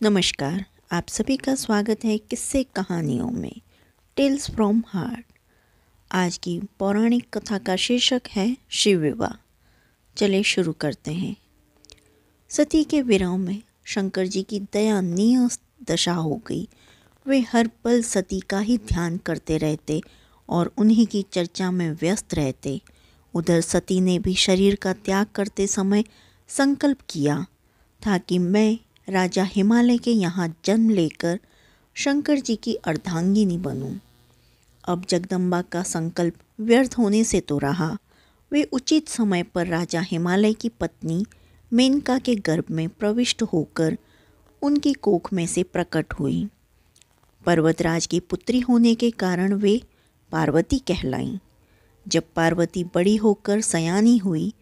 नमस्कार। आप सभी का स्वागत है किस्से कहानियों में टेल्स फ्रॉम हार्ट। आज की पौराणिक कथा का शीर्षक है शिव विवाह। चलिए शुरू करते हैं। सती के विरह में शंकर जी की दयनीय दशा हो गई। वे हर पल सती का ही ध्यान करते रहते और उन्हीं की चर्चा में व्यस्त रहते। उधर सती ने भी शरीर का त्याग करते समय संकल्प किया था कि मैं राजा हिमालय के यहाँ जन्म लेकर शंकर जी की अर्धांगिनी बनूं। अब जगदम्बा का संकल्प व्यर्थ होने से तो रहा। वे उचित समय पर राजा हिमालय की पत्नी मेनका के गर्भ में प्रविष्ट होकर उनकी कोख में से प्रकट हुई। पर्वतराज की पुत्री होने के कारण वे पार्वती कहलाईं। जब पार्वती बड़ी होकर सयानी हुई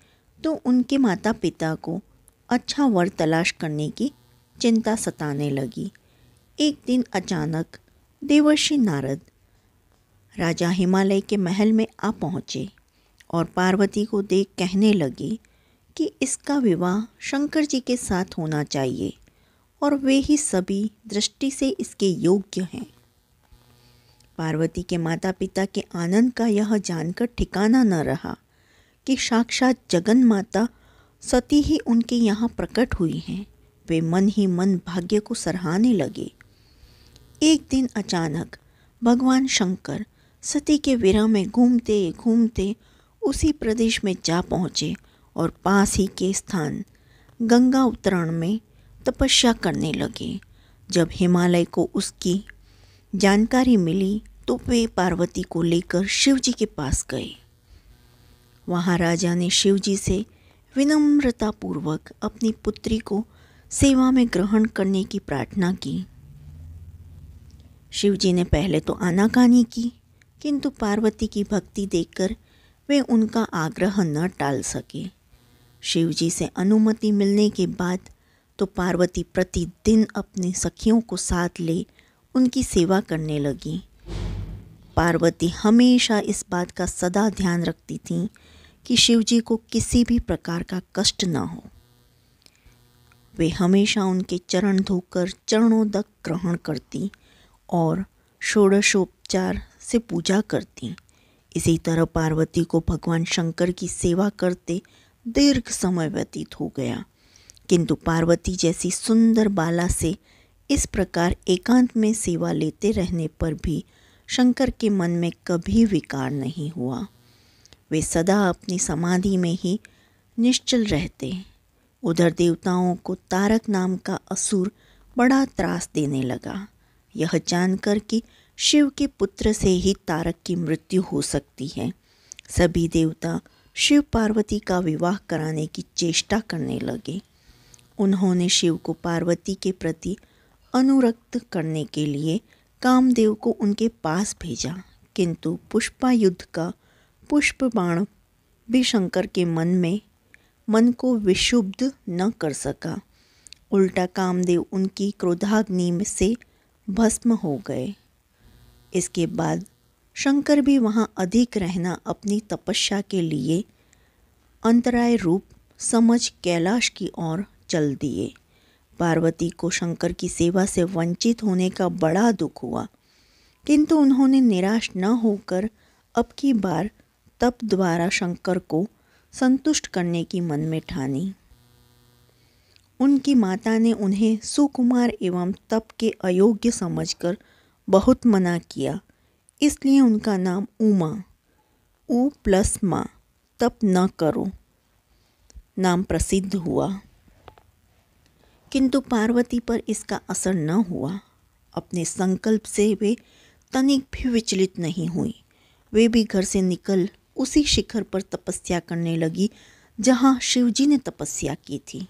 तो उनके माता पिता को अच्छा वर तलाश करने की चिंता सताने लगी। एक दिन अचानक देवर्षि नारद राजा हिमालय के महल में आ पहुँचे और पार्वती को देख कहने लगे कि इसका विवाह शंकर जी के साथ होना चाहिए और वे ही सभी दृष्टि से इसके योग्य हैं। पार्वती के माता पिता के आनंद का यह जानकर ठिकाना न रहा कि साक्षात जगन माता सती ही उनके यहाँ प्रकट हुई हैं। वे मन ही मन भाग्य को सराहने लगे। एक दिन अचानक भगवान शंकर सती के विरह में घूमते घूमते उसी प्रदेश में जा पहुँचे और पास ही के स्थान गंगा उत्तरण में तपस्या करने लगे। जब हिमालय को उसकी जानकारी मिली तो वे पार्वती को लेकर शिव जी के पास गए। वहाँ राजा ने शिव जी से विनम्रतापूर्वक अपनी पुत्री को सेवा में ग्रहण करने की प्रार्थना की। शिव जी ने पहले तो आनाकानी की, किंतु पार्वती की भक्ति देखकर वे उनका आग्रह न टाल सके। शिव जी से अनुमति मिलने के बाद तो पार्वती प्रतिदिन अपनी सखियों को साथ ले उनकी सेवा करने लगी। पार्वती हमेशा इस बात का सदा ध्यान रखती थीं कि शिव जी को किसी भी प्रकार का कष्ट न हो। वे हमेशा उनके चरण धोकर चरणोदक ग्रहण करती और षोडशोपचार से पूजा करती। इसी तरह पार्वती को भगवान शंकर की सेवा करते दीर्घ समय व्यतीत हो गया, किंतु पार्वती जैसी सुंदर बाला से इस प्रकार एकांत में सेवा लेते रहने पर भी शंकर के मन में कभी विकार नहीं हुआ। वे सदा अपनी समाधि में ही निश्चल रहते। उधर देवताओं को तारक नाम का असुर बड़ा त्रास देने लगा। यह जानकर कि शिव के पुत्र से ही तारक की मृत्यु हो सकती है, सभी देवता शिव पार्वती का विवाह कराने की चेष्टा करने लगे। उन्होंने शिव को पार्वती के प्रति अनुरक्त करने के लिए कामदेव को उनके पास भेजा, किंतु पुष्पायुध का पुष्प बाण भी शंकर के मन को विशुद्ध न कर सका। उल्टा कामदेव उनकी क्रोधाग्नि में से भस्म हो गए। इसके बाद शंकर भी वहाँ अधिक रहना अपनी तपस्या के लिए अंतराय रूप समझ कैलाश की ओर चल दिए। पार्वती को शंकर की सेवा से वंचित होने का बड़ा दुख हुआ, किंतु उन्होंने निराश न होकर अब की बार तप द्वारा शंकर को संतुष्ट करने की मन में ठानी। उनकी माता ने उन्हें सुकुमार एवं तप के अयोग्य समझकर बहुत मना किया, इसलिए उनका नाम उमा उ प्लस माँ तप न करो नाम प्रसिद्ध हुआ। किंतु पार्वती पर इसका असर न हुआ। अपने संकल्प से वे तनिक भी विचलित नहीं हुई। वे भी घर से निकल उसी शिखर पर तपस्या करने लगी जहाँ शिवजी ने तपस्या की थी।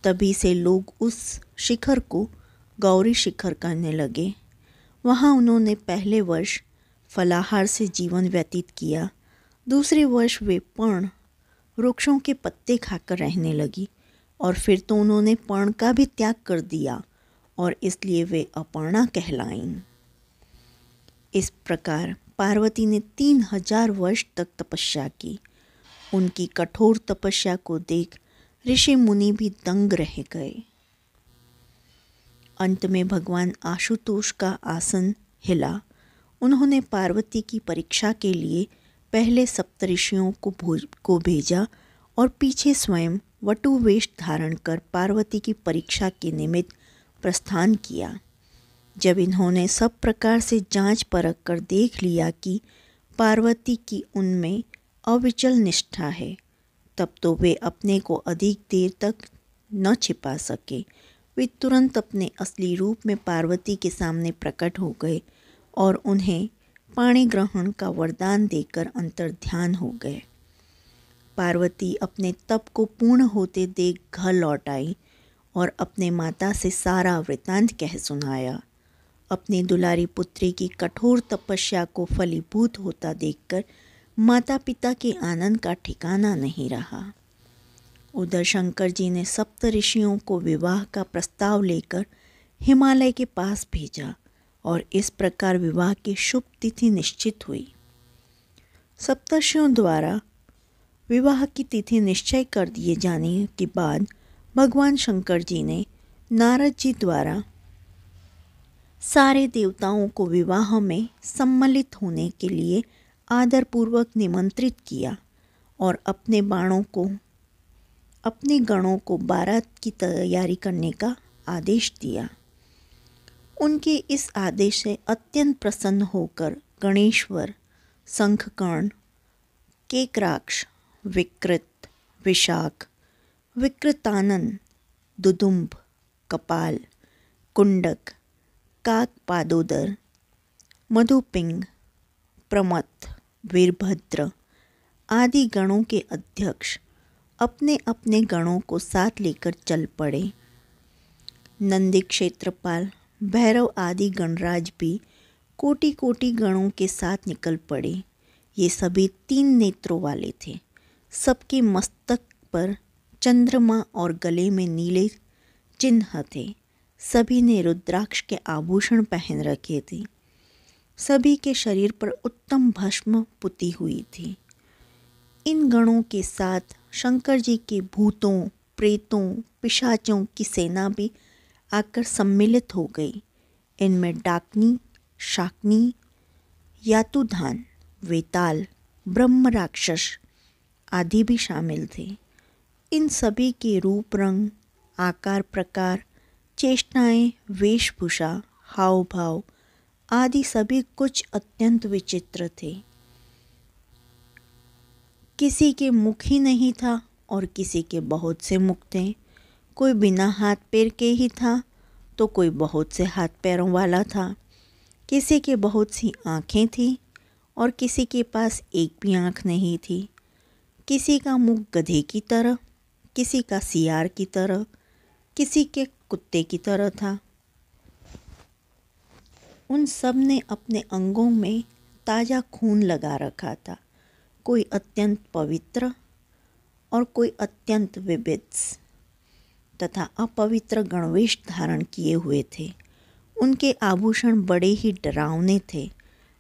तभी से लोग उस शिखर को गौरी शिखर कहने लगे। वहाँ उन्होंने पहले वर्ष फलाहार से जीवन व्यतीत किया। दूसरे वर्ष वे पर्ण वृक्षों के पत्ते खाकर रहने लगी और फिर तो उन्होंने पर्ण का भी त्याग कर दिया और इसलिए वे अपर्णा कहलाईं। इस प्रकार पार्वती ने 3000 वर्ष तक तपस्या की। उनकी कठोर तपस्या को देख ऋषि मुनि भी दंग रह गए। अंत में भगवान आशुतोष का आसन हिला। उन्होंने पार्वती की परीक्षा के लिए पहले सप्तऋषियों को भेजा और पीछे स्वयं वटु वेश धारण कर पार्वती की परीक्षा के निमित्त प्रस्थान किया। जब इन्होंने सब प्रकार से जांच परख कर देख लिया कि पार्वती की उनमें अविचल निष्ठा है, तब तो वे अपने को अधिक देर तक न छिपा सके। वे तुरंत अपने असली रूप में पार्वती के सामने प्रकट हो गए और उन्हें पाणी ग्रहण का वरदान देकर अंतर्ध्यान हो गए। पार्वती अपने तप को पूर्ण होते देख घर लौट आई और अपने माता से सारा वृतांत कह सुनाया। अपनी दुलारी पुत्री की कठोर तपस्या को फलीभूत होता देखकर माता पिता के आनंद का ठिकाना नहीं रहा। उधर शंकर जी ने सप्त ऋषियों को विवाह का प्रस्ताव लेकर हिमालय के पास भेजा और इस प्रकार विवाह की शुभ तिथि निश्चित हुई। सप्तर्षियों द्वारा विवाह की तिथि निश्चय कर दिए जाने के बाद भगवान शंकर जी ने नारद जी द्वारा सारे देवताओं को विवाह में सम्मिलित होने के लिए आदरपूर्वक निमंत्रित किया और अपने गणों को बारात की तैयारी करने का आदेश दिया। उनके इस आदेश से अत्यंत प्रसन्न होकर गणेश्वर, शंखकर्ण, केकराक्ष, विकृत, विशाख, विकृतानन, दुदुम्ब, कपाल, कुंडक, काकपादोदर, मधुपिंग, प्रमथ, वीरभद्र आदि गणों के अध्यक्ष अपने अपने गणों को साथ लेकर चल पड़े। नंदी क्षेत्रपाल, भैरव आदि गणराज भी कोटि कोटि गणों के साथ निकल पड़े। ये सभी 3 नेत्रों वाले थे। सबके मस्तक पर चंद्रमा और गले में नीले चिन्ह थे। सभी ने रुद्राक्ष के आभूषण पहन रखे थे। सभी के शरीर पर उत्तम भस्म पुती हुई थी। इन गणों के साथ शंकर जी के भूतों, प्रेतों, पिशाचों की सेना भी आकर सम्मिलित हो गई। इनमें डाकनी, शाकनी, यातुधान, वेताल, ब्रह्म राक्षस आदि भी शामिल थे। इन सभी के रूप रंग, आकार प्रकार, चेष्टाएं, वेशभूषा, हाव भाव आदि सभी कुछ अत्यंत विचित्र थे। किसी के मुख ही नहीं था और किसी के बहुत से मुख थे। कोई बिना हाथ पैर के ही था तो कोई बहुत से हाथ पैरों वाला था। किसी के बहुत सी आँखें थी और किसी के पास एक भी आँख नहीं थी। किसी का मुख गधे की तरह, किसी का सियार की तरह, किसी के कुत्ते की तरह था। उन सब ने अपने अंगों में ताज़ा खून लगा रखा था। कोई अत्यंत पवित्र और कोई अत्यंत विभत्स तथा अपवित्र गणवेश धारण किए हुए थे। उनके आभूषण बड़े ही डरावने थे।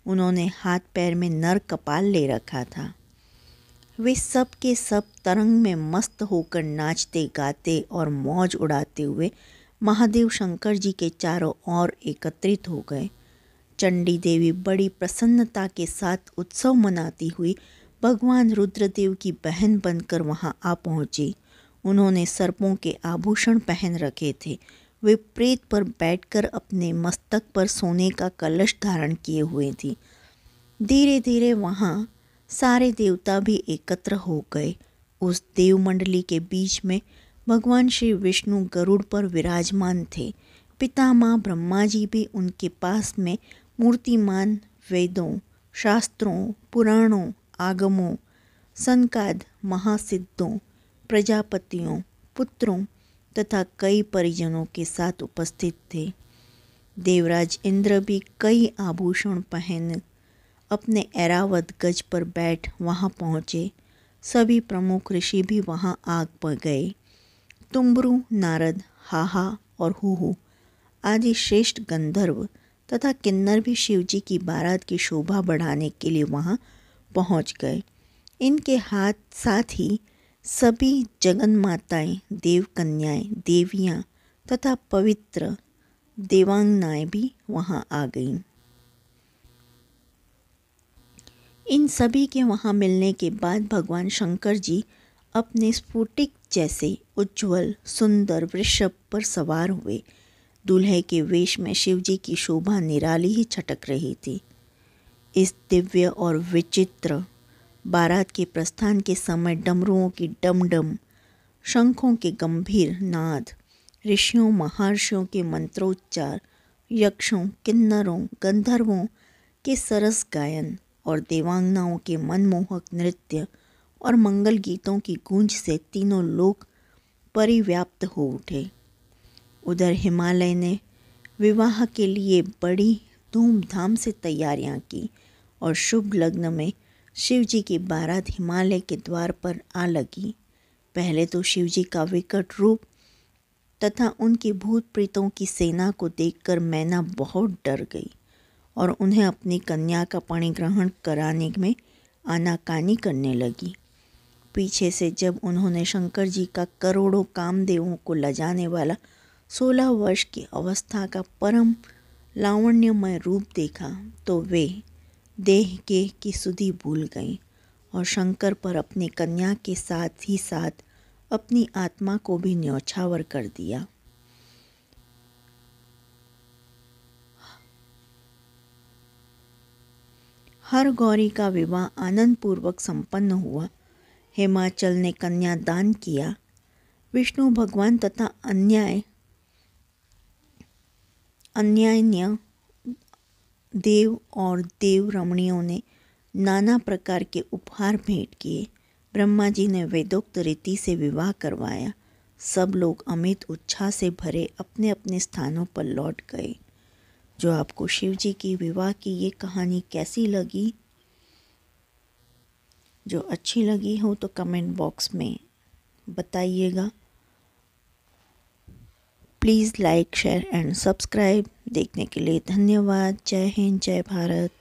उन्होंने हाथ पैर में नर कपाल ले रखा था। वे सब के सब तरंग में मस्त होकर नाचते गाते और मौज उड़ाते हुए महादेव शंकर जी के चारों ओर एकत्रित हो गए। चंडी देवी बड़ी प्रसन्नता के साथ उत्सव मनाती हुई भगवान रुद्रदेव की बहन बनकर वहां आ पहुंची। उन्होंने सर्पों के आभूषण पहन रखे थे। वे प्रेत पर बैठकर अपने मस्तक पर सोने का कलश धारण किए हुए थी। धीरे धीरे वहां सारे देवता भी एकत्र हो गए। उस देव मंडली के बीच में भगवान श्री विष्णु गरुड़ पर विराजमान थे। पितामह ब्रह्मा जी भी उनके पास में मूर्तिमान वेदों, शास्त्रों, पुराणों, आगमों, सनकाद, महासिद्धों, प्रजापतियों, पुत्रों तथा कई परिजनों के साथ उपस्थित थे। देवराज इंद्र भी कई आभूषण पहन अपने ऐरावत गज पर बैठ वहां पहुँचे। सभी प्रमुख ऋषि भी वहां आ गए। तुम्बरु, नारद, हाहा और हुहु आदि श्रेष्ठ गंधर्व तथा किन्नर भी शिवजी की बारात की शोभा बढ़ाने के लिए वहां पहुंच गए। इनके साथ ही सभी जगन माताएं, देव कन्याएं, देवियां तथा पवित्र देवांगनाएं भी वहां आ गईं। इन सभी के वहां मिलने के बाद भगवान शंकर जी अपने स्फटिक जैसे उज्जवल सुंदर वृषभ पर सवार हुए। दूल्हे के वेश में शिवजी की शोभा निराली ही छटक रही थी। इस दिव्य और विचित्र बारात के प्रस्थान के समय डमरुओं की डमडम, शंखों के गंभीर नाद, ऋषियों महर्षियों के मंत्रोच्चार, यक्षों, किन्नरों, गंधर्वों के सरस गायन और देवांगनाओं के मनमोहक नृत्य और मंगल गीतों की गूंज से तीनों लोक परिव्याप्त हो उठे। उधर हिमालय ने विवाह के लिए बड़ी धूमधाम से तैयारियां की और शुभ लग्न में शिवजी की बारात हिमालय के द्वार पर आ लगी। पहले तो शिवजी का विकट रूप तथा उनकी भूत प्रेतों की सेना को देखकर मैना बहुत डर गई और उन्हें अपनी कन्या का परिग्रहण कराने में आनाकानी करने लगी। पीछे से जब उन्होंने शंकर जी का करोड़ों कामदेवों को लजाने वाला 16 वर्ष की अवस्था का परम लावण्यमय रूप देखा तो वे देह के की सुधि भूल गईं और शंकर पर अपनी कन्या के साथ ही साथ अपनी आत्मा को भी न्यौछावर कर दिया। हर गौरी का विवाह आनंद पूर्वक संपन्न हुआ। हिमाचल ने कन्या दान किया। विष्णु भगवान तथा अन्यान्य देव और देव रमणियों ने नाना प्रकार के उपहार भेंट किए। ब्रह्मा जी ने वेदोक्त रीति से विवाह करवाया। सब लोग अमित उत्साह से भरे अपने अपने स्थानों पर लौट गए। जो आपको शिव जी की विवाह की ये कहानी कैसी लगी, जो अच्छी लगी हो तो कमेंट बॉक्स में बताइएगा। Please like, share and subscribe. देखने के लिए धन्यवाद। जय हिंद, जय भारत।